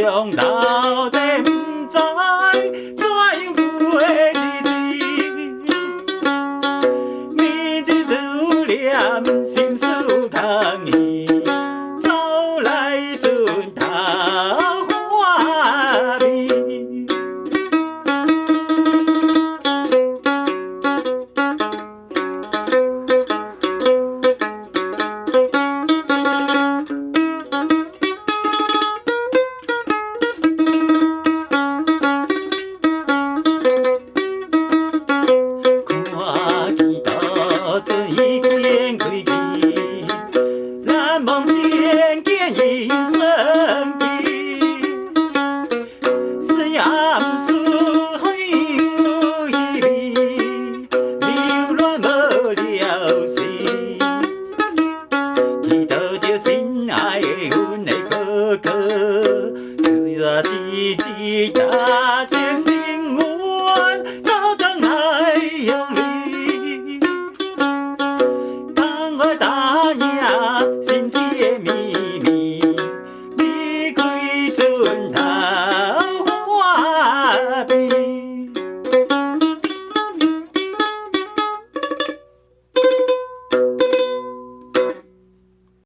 中老地不知怎样过日子，每日思念心事空虚，走来阵桃花味。看见大阵已经开去，难忘渐渐已生悲。虽然思绪有依偎，流恋无了时，遇到着心爱的阮的哥哥，虽然一日大声心愿，都当来用力。当我答应心机的秘密，离开阵桃花味。